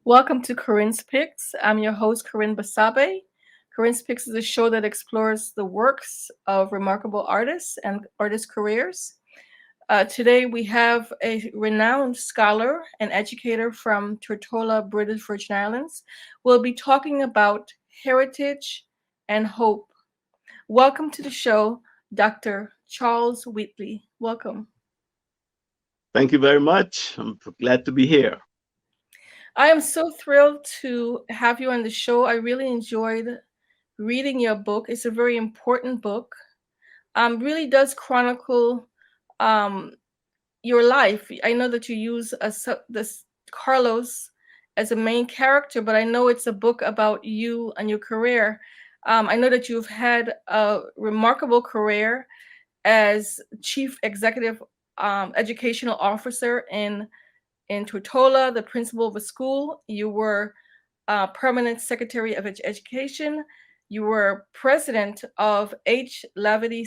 Welcome to Corinne's Picks. I'm your host, Corinne Basabe. Corinne's Picks is a show that explores the works of remarkable artists and artist careers. Today, we have a renowned scholar and educator from Tortola, British Virgin Islands. We'll be talking about heritage and hope. Welcome to the show, Dr. Charles Wheatley. Welcome. Thank you very much. I'm glad to be here. I am so thrilled to have you on the show. I really enjoyed reading your book. It's a very important book. Really does chronicle um, your life. I know that you use this Carlos as a main character, but I know it's a book about you and your career. I know that you've had a remarkable career as chief executive educational officer in Tortola, the principal of a school. You were permanent secretary of education. You were president of H. Lavity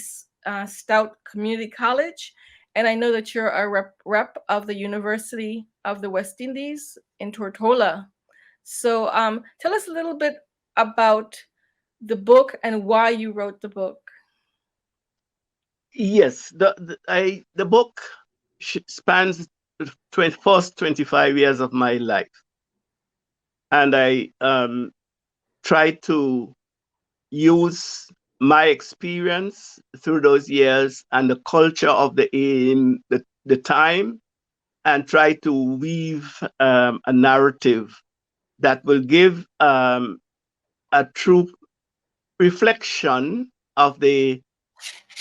Stout Community College. And I know that you're a rep of the University of the West Indies in Tortola. So tell us a little bit about the book and why you wrote the book. Yes, the book spans the first 25 years of my life, and I try to use my experience through those years and the culture of the time, and try to weave a narrative that will give a true reflection of the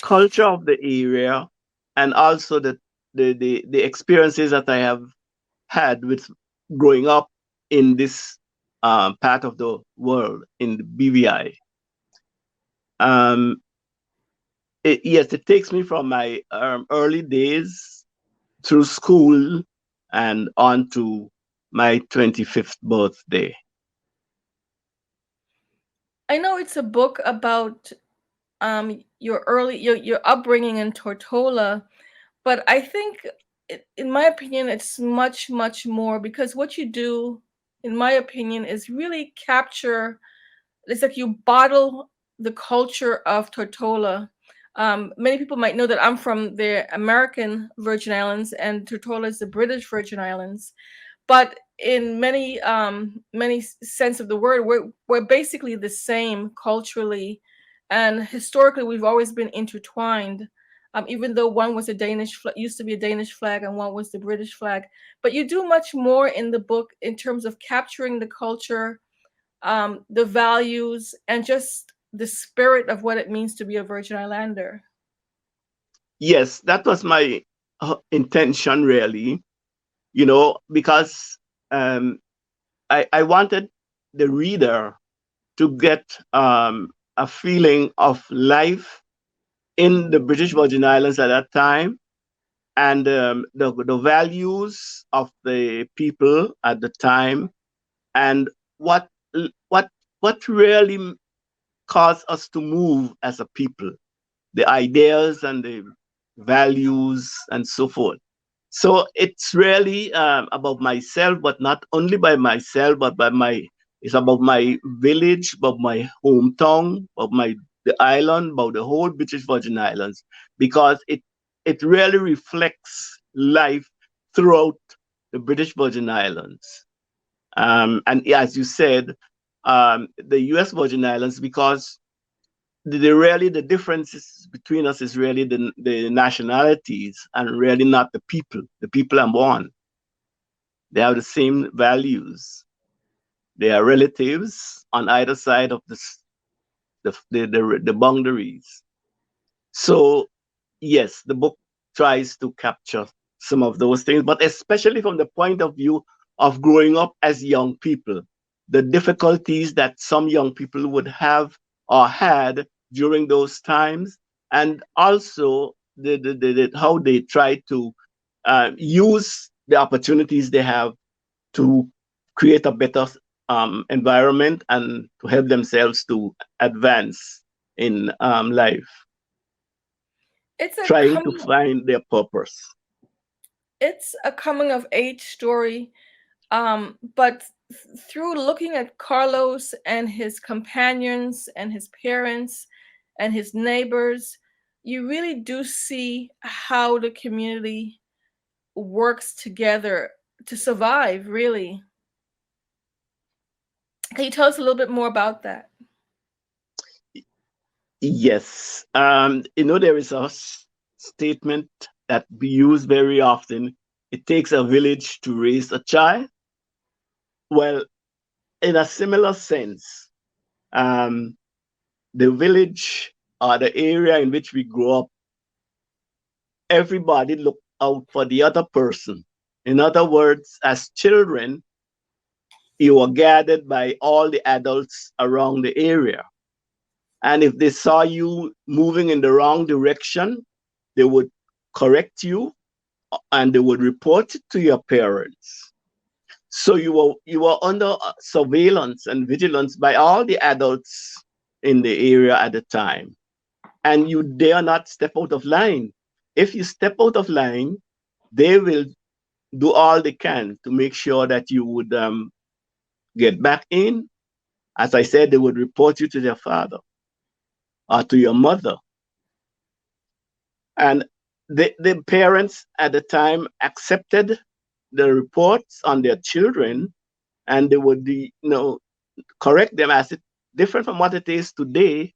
culture of the area, and also the experiences that I have had with growing up in this part of the world in the BVI. Um, yes, it takes me from my early days through school and on to my 25th birthday. I know it's a book about your upbringing in Tortola, but I think in my opinion it's much more, because what you do, in my opinion, is really capture. It's like you bottle the culture of Tortola. Many people might know that I'm from the American Virgin Islands and Tortola is the British Virgin Islands, but in many sense of the word, we're basically the same culturally, and historically we've always been intertwined. Even though one was a used to be a Danish flag, and one was the British flag. But you do much more in the book in terms of capturing the culture, the values, and just the spirit of what it means to be a Virgin Islander. Yes, that was my intention, really, because um, I wanted the reader to get a feeling of life in the British Virgin Islands at that time, and the values of the people at the time, and what what what really caused us to move as a people, the ideas and the values and so forth. So it's really about myself, but not only by myself, but it's about my village, about my hometown, about the island, about the whole British Virgin Islands, because it really reflects life throughout the British Virgin Islands. And as you said, the U.S. Virgin Islands, because the differences between us is really the nationalities, and really not the people. The people are one. They have the same values. They are relatives on either side of the boundaries. So yes, the book tries to capture some of those things, but especially from the point of view of growing up as young people, the difficulties that some young people would have or had during those times, and also how they try to use the opportunities they have to create a better environment and to help themselves to advance in life, It's a trying to coming find their purpose. it's a coming of age story, but through looking at Carlos and his companions and his parents and his neighbors, you really do see how the community works together to survive, really. Can you tell us a little bit more about that? Yes. There is a statement that we use very often. It takes a village to raise a child. Well, in a similar sense, um, the village or the area in which we grow up, everybody look out for the other person. In other words, as children, you were gathered by all the adults around the area. And if they saw you moving in the wrong direction, they would correct you and they would report it to your parents. So you were under surveillance and vigilance by all the adults in the area at the time. And you dare not step out of line. If you step out of line, they will do all they can to make sure that you would get back in. As I said, they would report you to their father or to your mother. And the parents at the time accepted the reports on their children, and they would correct them as it different from what it is today.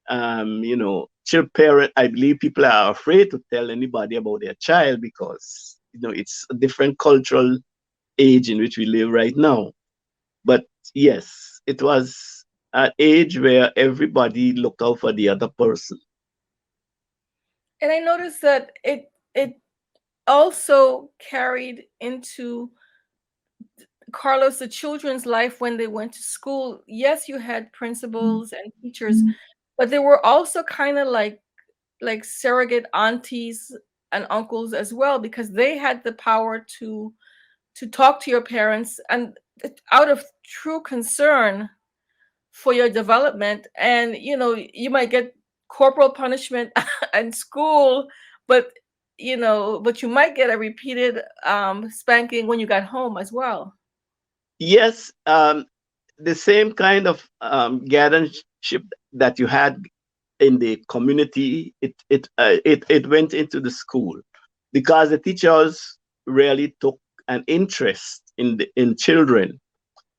Child parent, I believe people are afraid to tell anybody about their child because it's a different cultural age in which we live right now. But yes, it was an age where everybody looked out for the other person. And I noticed that it also carried into Carlos, the children's life when they went to school. Yes, you had principals and teachers, but they were also kind of like surrogate aunties and uncles as well, because they had the power to talk to your parents and out of true concern for your development. And you might get corporal punishment in school, but but you might get a repeated spanking when you got home as well. Yes, the same kind of guardianship that you had in the community, it went into the school because the teachers really took an interest in children,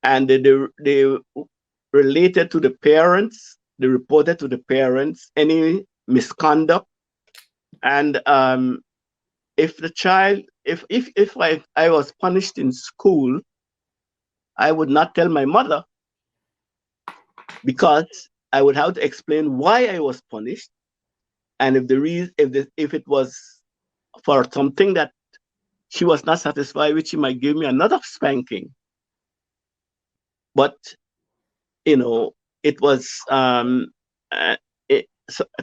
and they related to the parents. They reported to the parents any misconduct, and if the child, if I was punished in school, I would not tell my mother because I would have to explain why I was punished, and if the reason, if it was for something that she was not satisfied with, she might give me another spanking. But you know, it was a, a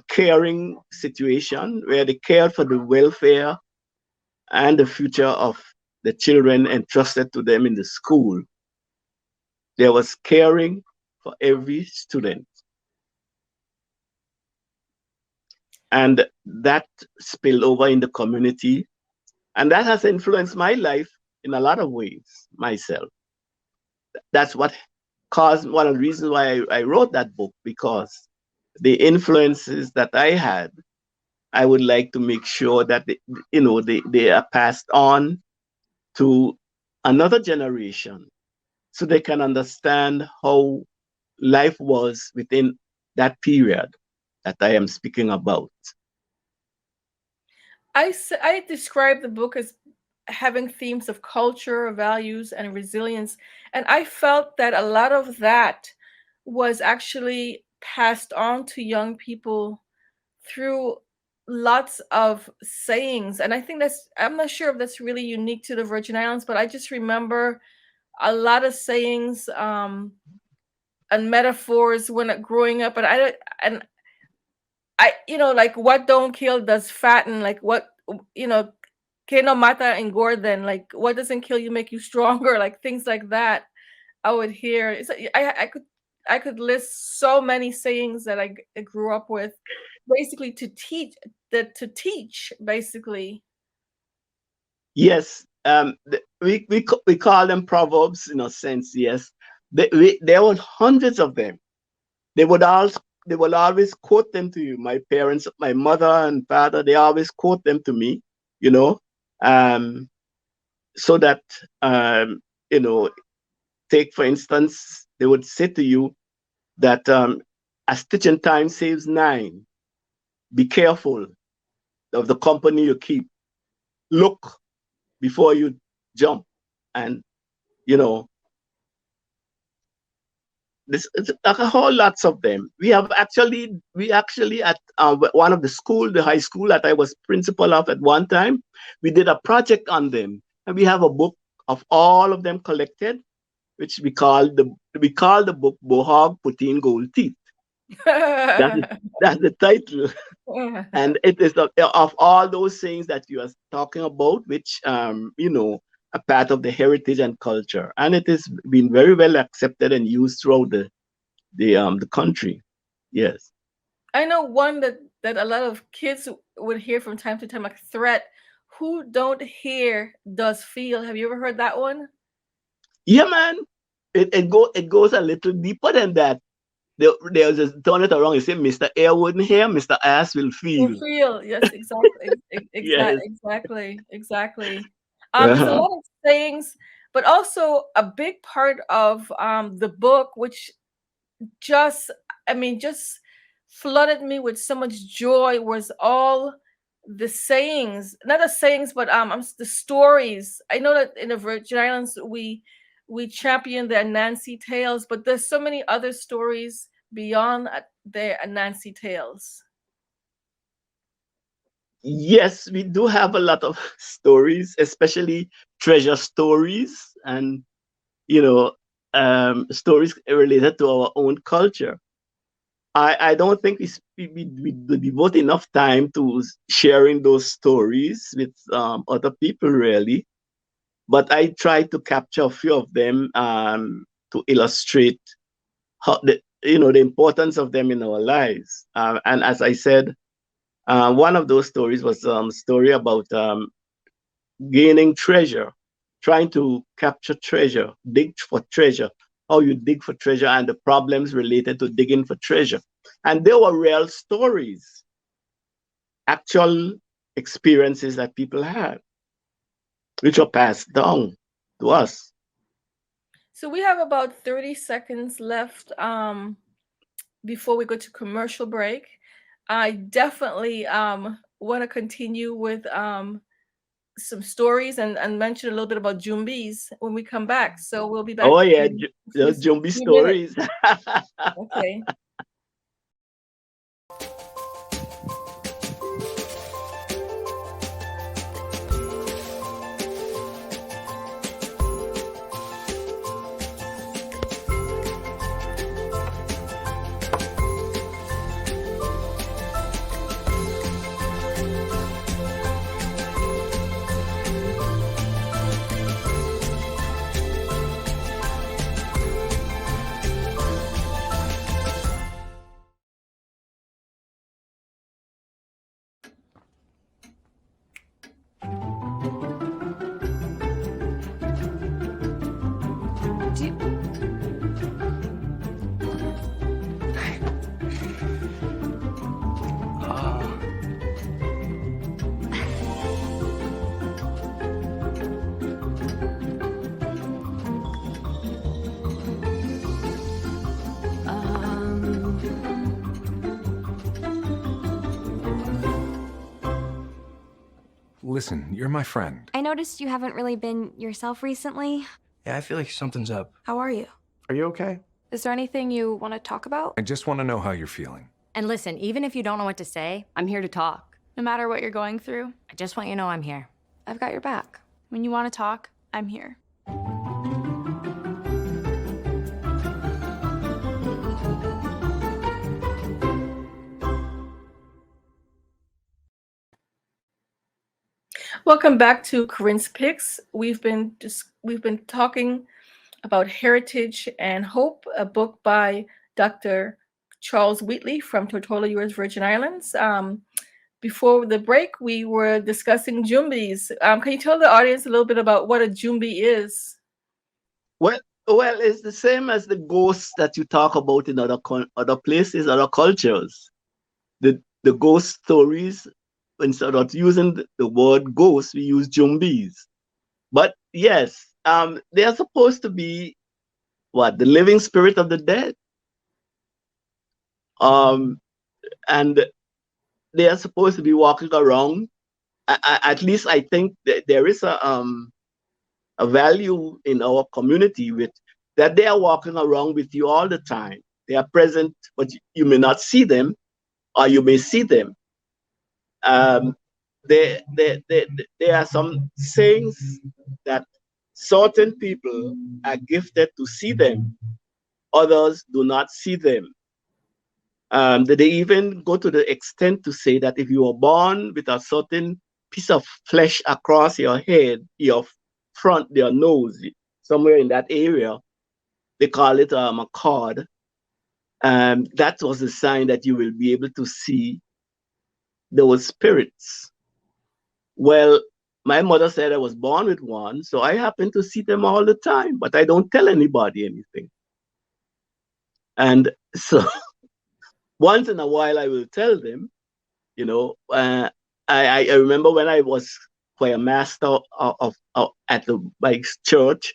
caring situation where they cared for the welfare and the future of the children entrusted to them in the school. There was caring for every student, and that spilled over in the community, and that has influenced my life in a lot of ways myself. That's what caused one of the reasons why I wrote that book, because the influences that I had, I would like to make sure that they are passed on to another generation so they can understand how life was within that period that I am speaking about. I describe the book as having themes of culture, values, and resilience. And I felt that a lot of that was actually passed on to young people through lots of sayings. And I think I'm not sure if that's really unique to the Virgin Islands, but I just remember a lot of sayings and metaphors when growing up. And like what don't kill does fatten, like what, you know, que no mata engorden, like what doesn't kill you make you stronger, like things like that. I would hear. I could list so many sayings that I grew up with, basically to teach basically. Yes, we call them proverbs in a sense. Yes, there were hundreds of them. They would all they will always quote them to you. My parents, my mother and father, they always quote them to me. You know, um, so that you know, take for instance, they would say to you that a stitch in time saves nine. Be careful of the company you keep. Look before you jump, and you know, this it's like a whole lots of them. We actually at one of the school, the high school that I was principal of at one time, we did a project on them, and we have a book of all of them collected, which we call the book Bohog Putin Gold Teeth. That is that's the title, and it is of all those things that you are talking about, which you know, a part of the heritage and culture, and it has been very well accepted and used throughout the country. Yes. I know one that a lot of kids would hear from time to time, like threat. Who don't hear does feel. Have you ever heard that one? Yeah, man. It goes a little deeper than that. They'll just turn it around and say, Mr. Air wouldn't hear, Mr. Ass will Will feel. feel. Yes, exactly. Yes. Exactly. There's a Uh-huh. lot of sayings, but also a big part of the book, which just just flooded me with so much joy, was all the sayings, not the sayings, but the stories. I know that in the Virgin Islands we champion the Nancy tales, but there's so many other stories beyond the Nancy tales. Yes, we do have a lot of stories, especially treasure stories and, you know, stories related to our own culture. I don't think we devote enough time to sharing those stories with other people, really. But I try to capture a few of them to illustrate how the importance of them in our lives. And as I said, one of those stories was a story about gaining treasure, trying to capture treasure, dig for treasure, how you dig for treasure, and the problems related to digging for treasure. And they were real stories, actual experiences that people had, which were passed down to us. So we have about 30 seconds left before we go to commercial break. I definitely want to continue with some stories and mention a little bit about Jumbies when we come back. So we'll be back Oh yeah, in those just a Jumbie few minutes. stories. Okay. Listen, you're my friend. I noticed you haven't really been yourself recently. Yeah, I feel like something's up. How are you? Are you okay? Is there anything you want to talk about? I just want to know how you're feeling. And listen, even if you don't know what to say, I'm here to talk. No matter what you're going through, I just want you to know I'm here. I've got your back. When you want to talk, I'm here. Welcome back to Corinne's Picks. We've been talking about Heritage and Hope, a book by Dr. Charles Wheatley from Tortola, U.S. Virgin Islands. before the break, we were discussing jumbies. Can you tell the audience a little bit about what a jumbi is? Well, it's the same as the ghosts that you talk about in other places, other cultures. The ghost stories, instead of using the word ghost, we use jumbis. But yes, they are supposed to be what, the living spirit of the dead. And they are supposed to be walking around. At least I think that there is a value in our community with that they are walking around with you all the time. They are present, but you may not see them, or you may see them. There are some sayings that certain people are gifted to see them, others do not see them. They even go to the extent to say that if you were born with a certain piece of flesh across your head, your front, your nose, somewhere in that area, they call it a cord. That was a sign that you will be able to see those spirits. Well, my mother said I was born with one, so I happen to see them all the time, but I don't tell anybody anything. And so once in a while I will tell them, you know. I remember when I was choir master at my church,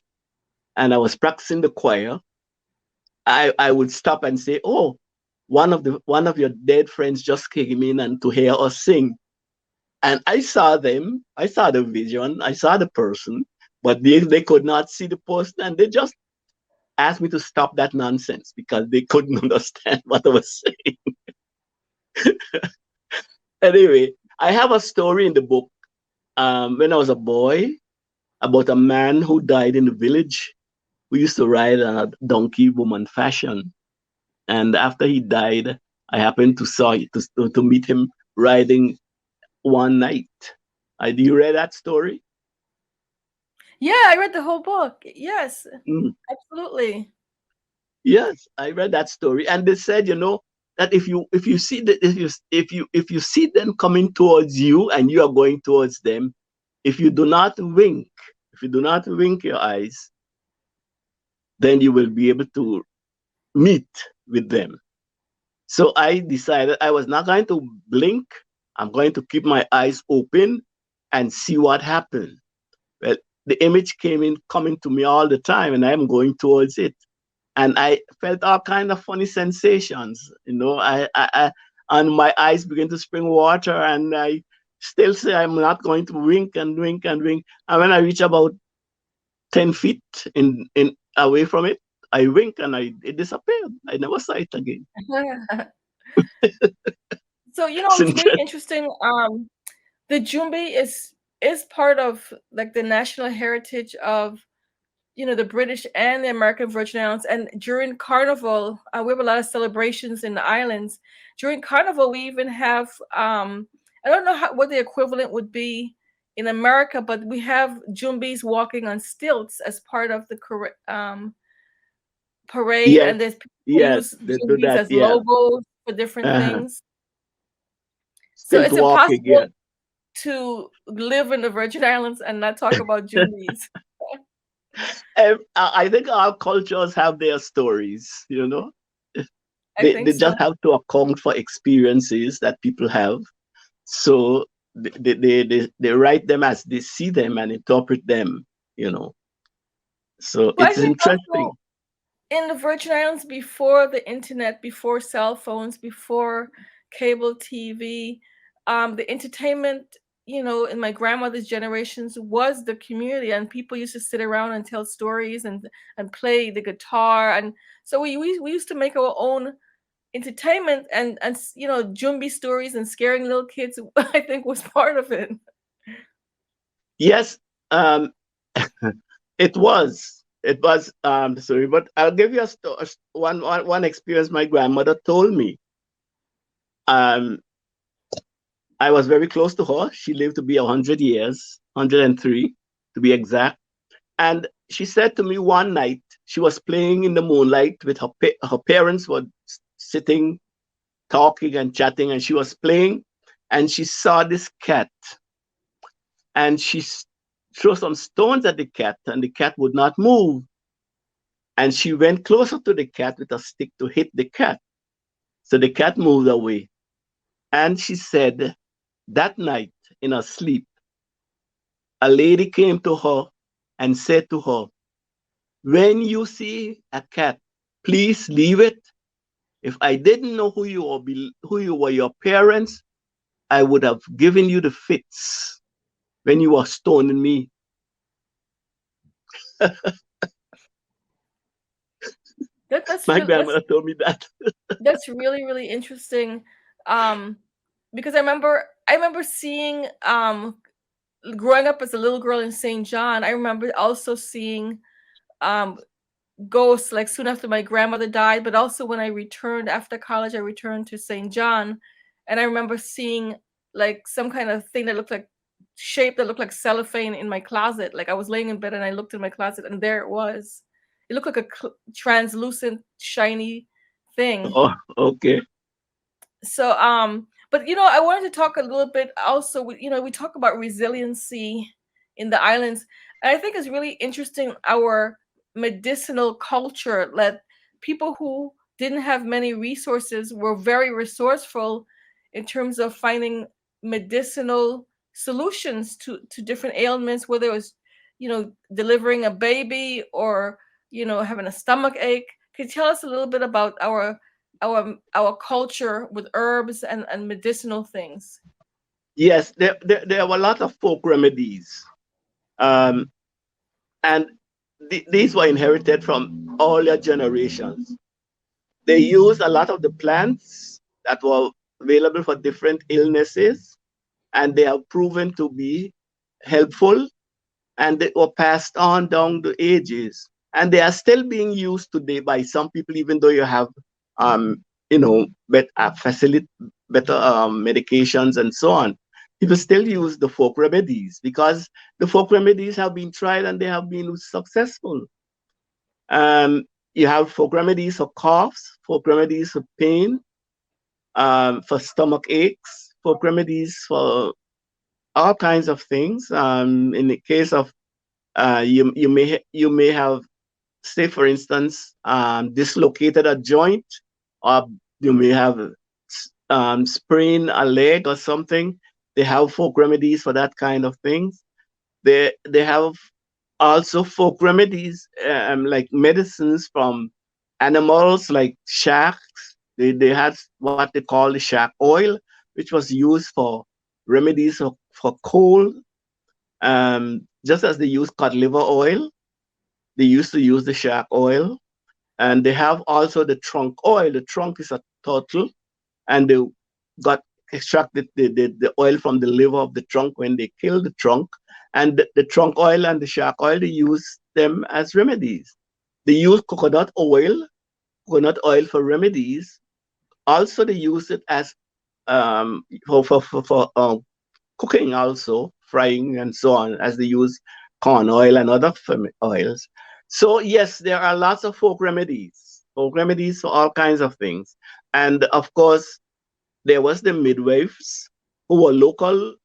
and I was practicing the choir, I would stop and say, "Oh, one of your dead friends just came in and to hear us sing." And I saw them, I saw the vision, I saw the person, but they could not see the person, and they just asked me to stop that nonsense because they couldn't understand what I was saying. Anyway, I have a story in the book when I was a boy about a man who died in the village. We used to ride on a donkey woman fashion. And after he died, I happened to meet him riding one night. Do you read that story? Yeah, I read the whole book. Yes, absolutely. Yes, I read that story, and they said, that if you see them coming towards you and you are going towards them, if you do not wink your eyes, then you will be able to meet with them. So I decided I was not going to blink. I'm going to keep my eyes open and see what happened. Well, the image coming to me all the time, and I'm going towards it. And I felt all kind of funny sensations, and my eyes began to spring water, and I still say I'm not going to wink and wink and wink. And when I reach about 10 feet in away from it, I wink and it disappeared. I never saw it again. So it's very interesting. The Jumbi is part of like the national heritage of the British and the American Virgin Islands. And during Carnival, we have a lot of celebrations in the islands. During Carnival, we even have I don't know what the equivalent would be in America, but we have Jumbis walking on stilts as part of the parade, Yes, and there's people who yes, use they do Jumbis that. as Yeah, logos for different things. So still it's walking. Yeah. impossible to live in the Virgin Islands and not talk about Jumbis. I think all cultures have their stories. I They think so. just have to account for experiences that people have. So they write them as they see them and interpret them. So But I it's think interesting. also in the Virgin Islands, before the internet, before cell phones, before cable TV, the entertainment, in my grandmother's generations was the community, and people used to sit around and tell stories and play the guitar, and so we used to make our own entertainment, and Jumbi stories and scaring little kids. I think was part of it. Yes, um, it was. Sorry, but I'll give you one experience my grandmother told me. I was very close to her. She lived to be 100 years, 103 to be exact. And she said to me one night, she was playing in the moonlight with her parents were sitting, talking and chatting, and she was playing. and she saw this cat, and she threw some stones at the cat, and the cat would not move. And she went closer to the cat with a stick to hit the cat. So the cat moved away. And she said that night in her sleep, a lady came to her and said to her, when you see a cat, please leave it. If I didn't know who you were, your parents, I would have given you the fits when you were stoning me. That's My really grandmother told me that. that's really really interesting, because I remember seeing, growing up as a little girl in St. John. I remember also seeing um ghosts, like soon after my grandmother died, but also when I returned after college, I returned to St. John, and I remember seeing like some kind of thing that looked like shape that looked like cellophane in my closet. Like I was laying in bed and I looked in my closet and there it was. It looked like a translucent, shiny thing. Oh, okay. So, but I wanted to talk a little bit also. We talk about resiliency in the islands, and I think it's really interesting our medicinal culture that people who didn't have many resources were very resourceful in terms of finding medicinal solutions to different ailments, whether it was, delivering a baby or, having a stomach ache. Could you tell us a little bit about our culture with herbs and medicinal things? Yes, there were a lot of folk remedies. Um, and these were inherited from earlier generations. They used a lot of the plants that were available for different illnesses, and they have proven to be helpful, and they were passed on down the ages. And they are still being used today by some people, even though you have, better medications and so on. People still use the folk remedies because the folk remedies have been tried and they have been successful. You have folk remedies for coughs, folk remedies for pain, for stomach aches, folk remedies for all kinds of things. In the case of you may have, say for instance, dislocated a joint, or you may have sprained a leg or something. They have folk remedies for that kind of things. They have also folk remedies, like medicines from animals like sharks. They had what they call the shark oil, which was used for remedies for cold. Just as they use cod liver oil, they used to use the shark oil. And they have also the trunk oil. The trunk is a turtle, and they got extracted the oil from the liver of the trunk when they killed the trunk. And the trunk oil and the shark oil, they use them as remedies. They use coconut oil for remedies. Also, they use it as for cooking, also frying and so on, as they use corn oil and other oils. So yes, there are lots of folk remedies for all kinds of things. And of course, there was the midwives, who were local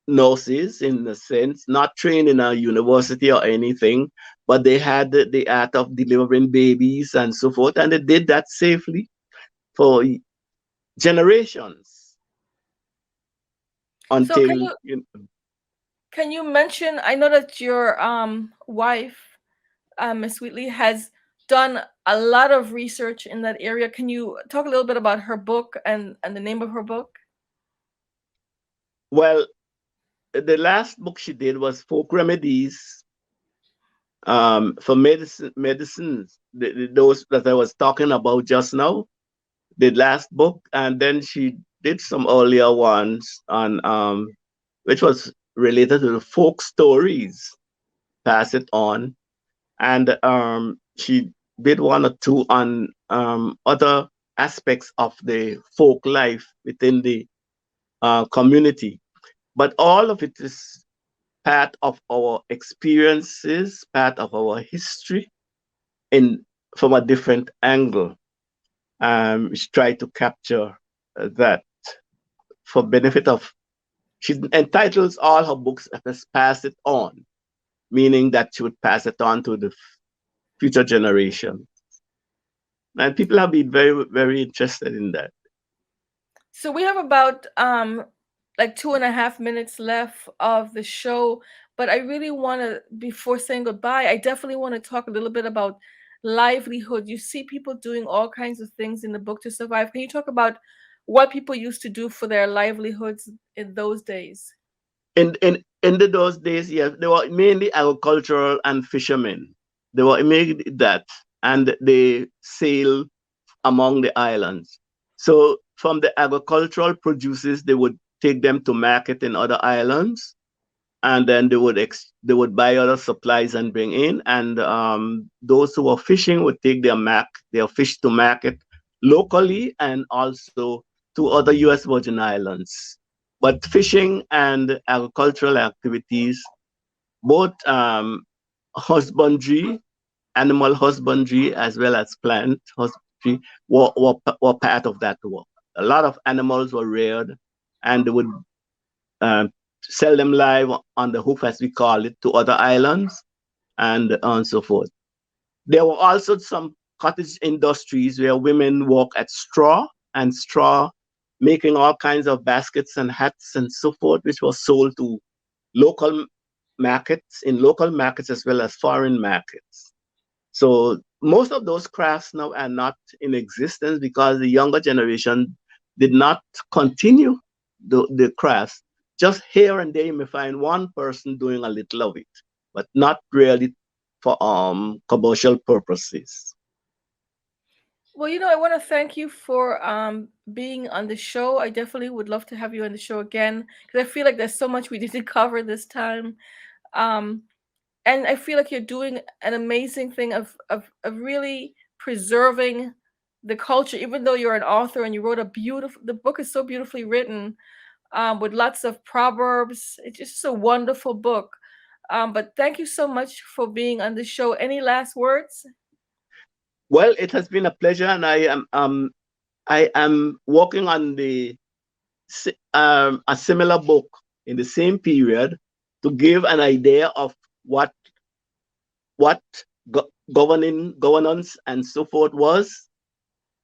nurses in a sense, not trained in a university or anything, but they had the art of delivering babies and so forth, and they did that safely for generations So can until you can you mention? I know that your wife, Miss Wheatley, has done a lot of research in that area. Can you talk a little bit about her book and the name of her book? well, the last book she did was folk remedies, for medicines, those that I was talking about just now, the last book. And then she did some earlier ones on, which was related to the folk stories, pass it on. And she did one or two on other aspects of the folk life within the community. But all of it is part of our experiences, part of our history, in from a different angle. Which try to capture that for benefit of, she entitles all her books as pass it on, meaning that she would pass it on to the future generation. And people have been very, very interested in that. So we have about like 2.5 minutes left of the show, but I really want to, before saying goodbye, I definitely want to talk a little bit about livelihood. You see people doing all kinds of things in the book to survive. Can you talk about what people used to do for their livelihoods in those days? Those days, yes, they were mainly agricultural and fishermen. They were mainly that, and they sail among the islands. So from the agricultural produces, they would take them to market in other islands, and then they would buy other supplies and bring in. And those who were fishing would take their fish to market locally and also to other U.S. Virgin Islands. But fishing and agricultural activities, both husbandry, animal husbandry, as well as plant husbandry, were part of that work. A lot of animals were reared, and they would sell them live on the hoof, as we call it, to other islands and so forth. There were also some cottage industries where women work at straw, making all kinds of baskets and hats and so forth, which was sold to local markets, as well as foreign markets. So most of those crafts now are not in existence because the younger generation did not continue the crafts. Just here and there you may find one person doing a little of it, but not really for commercial purposes. Well, I want to thank you for being on the show. I definitely would love to have you on the show again because I feel like there's so much we didn't cover this time. And I feel like you're doing an amazing thing of really preserving the culture, even though you're an author and you wrote the book is so beautifully written, with lots of proverbs. It's just a wonderful book. But thank you so much for being on the show. Any last words? Well, it has been a pleasure, and I am working on a similar book in the same period to give an idea of what governance and so forth was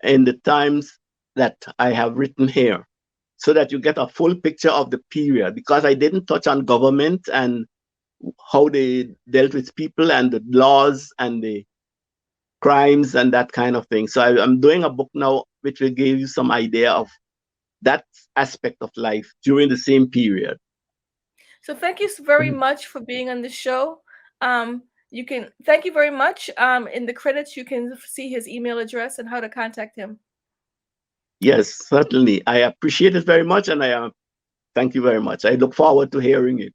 in the times that I have written here, so that you get a full picture of the period, because I didn't touch on government and how they dealt with people and the laws and the crimes and that kind of thing. So I'm doing a book now which will give you some idea of that aspect of life during the same period. So thank you very much for being on the show. Thank you very much. In the credits, you can see his email address and how to contact him. Yes, certainly. I appreciate it very much, and I thank you very much. I look forward to hearing it.